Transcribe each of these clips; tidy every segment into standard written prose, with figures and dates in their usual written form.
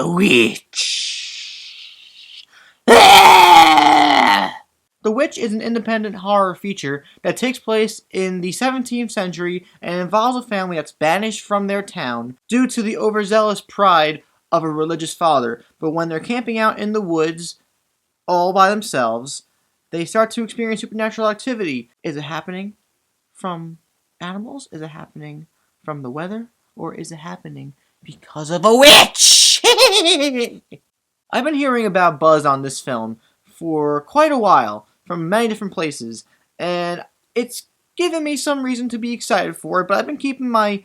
The Witch. Ah! The Witch is an independent horror feature that takes place in the 17th century and involves a family that's banished from their town due to the overzealous pride of a religious father. But when they're camping out in the woods all by themselves, they start to experience supernatural activity. Is it happening from animals? Is it happening from the weather? Or is it happening because of a witch? I've been hearing about buzz on this film for quite a while from many different places, and it's given me some reason to be excited for it, but I've been keeping my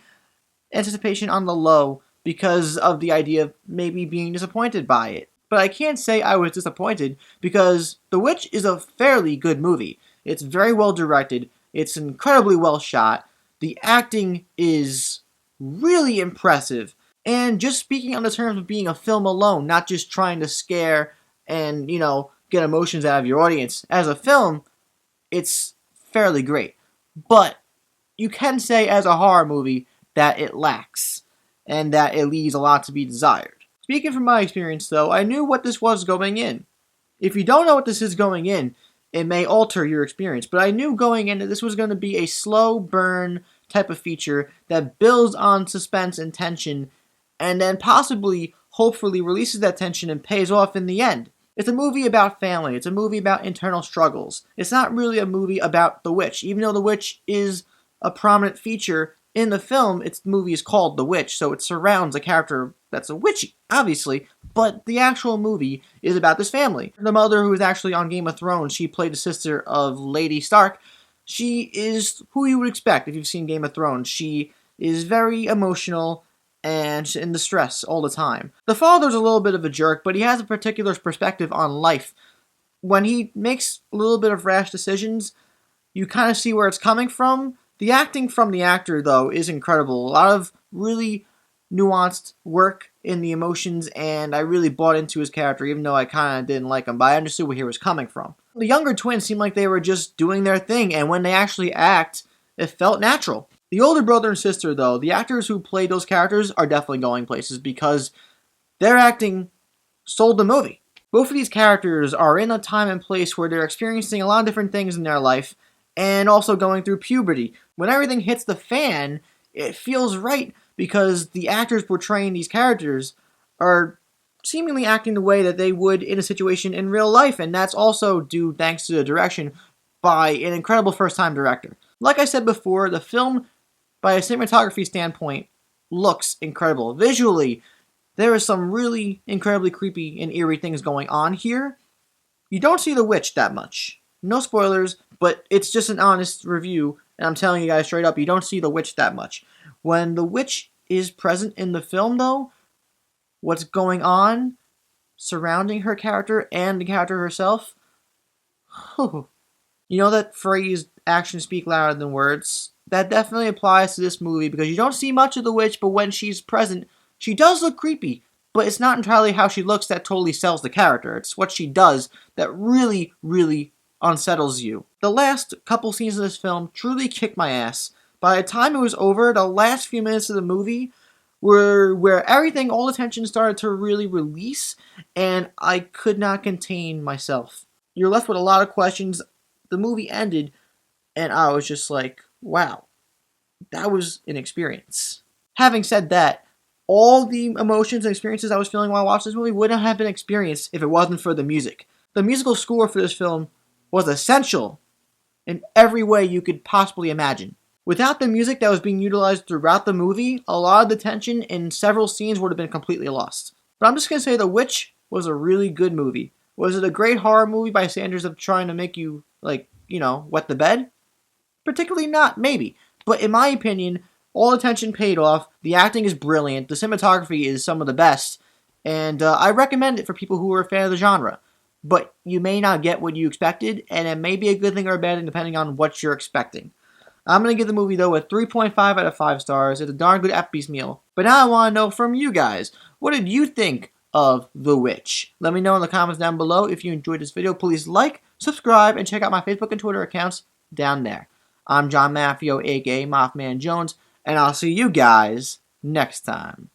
anticipation on the low because of the idea of maybe being disappointed by it. But I can't say I was disappointed because The Witch is a fairly good movie. It's very well directed, it's incredibly well shot, the acting is really impressive, and just speaking on the terms of being a film alone, not just trying to scare and, get emotions out of your audience. As a film, it's fairly great. But you can say as a horror movie that it lacks, and that it leaves a lot to be desired. Speaking from my experience, though, I knew what this was going in. If you don't know what this is going in, it may alter your experience, but I knew going in that this was going to be a slow burn type of feature that builds on suspense and tension, and then possibly, hopefully, releases that tension and pays off in the end. It's a movie about family. It's a movie about internal struggles. It's not really a movie about the witch. Even though the witch is a prominent feature in the film, the movie is called The Witch, so it surrounds a character that's a witchy, obviously, but the actual movie is about this family. The mother, who is actually on Game of Thrones, she played the sister of Lady Stark. She is who you would expect if you've seen Game of Thrones. She is very emotional and in distress all the time. The father's a little bit of a jerk, but he has a particular perspective on life. When he makes a little bit of rash decisions, you kind of see where it's coming from. The acting from the actor, though, is incredible. A lot of really nuanced work in the emotions, and I really bought into his character, even though I kind of didn't like him, but I understood where he was coming from. The younger twins seemed like they were just doing their thing, and when they actually act, it felt natural. The older brother and sister, though, the actors who played those characters are definitely going places because their acting sold the movie. Both of these characters are in a time and place where they're experiencing a lot of different things in their life and also going through puberty. When everything hits the fan, it feels right because the actors portraying these characters are seemingly acting the way that they would in a situation in real life, and that's also due thanks to the direction by an incredible first-time director. Like I said before, the film, by a cinematography standpoint, looks incredible. Visually, there is some really incredibly creepy and eerie things going on here. You don't see the witch that much. No spoilers, but it's just an honest review, and I'm telling you guys straight up, you don't see the witch that much. When the witch is present in the film, though, what's going on surrounding her character and the character herself, you know that phrase, actions speak louder than words? That definitely applies to this movie because you don't see much of the witch, but when she's present, she does look creepy. But it's not entirely how she looks that totally sells the character. It's what she does that really, really unsettles you. The last couple scenes of this film truly kicked my ass. By the time it was over, the last few minutes of the movie were where everything, all the tension started to really release, and I could not contain myself. You're left with a lot of questions. The movie ended, and I was just like, wow, that was an experience. Having said that, all the emotions and experiences I was feeling while watching this movie wouldn't have been experienced if it wasn't for the music. The musical score for this film was essential in every way you could possibly imagine. Without the music that was being utilized throughout the movie, a lot of the tension in several scenes would have been completely lost. But I'm just going to say The Witch was a really good movie. Was it a great horror movie by standards of trying to make you, wet the bed? Particularly not, maybe. But in my opinion, all the tension paid off, the acting is brilliant, the cinematography is some of the best, and I recommend it for people who are a fan of the genre. But you may not get what you expected, and it may be a good thing or a bad thing depending on what you're expecting. I'm going to give the movie, though, a 3.5 out of 5 stars. It's a darn good Applebee's meal. But now I want to know from you guys, what did you think of The Witch? Let me know in the comments down below. If you enjoyed this video, please like, subscribe, and check out my Facebook and Twitter accounts down there. I'm John Maffio, aka MaffmanJones, and I'll see you guys next time.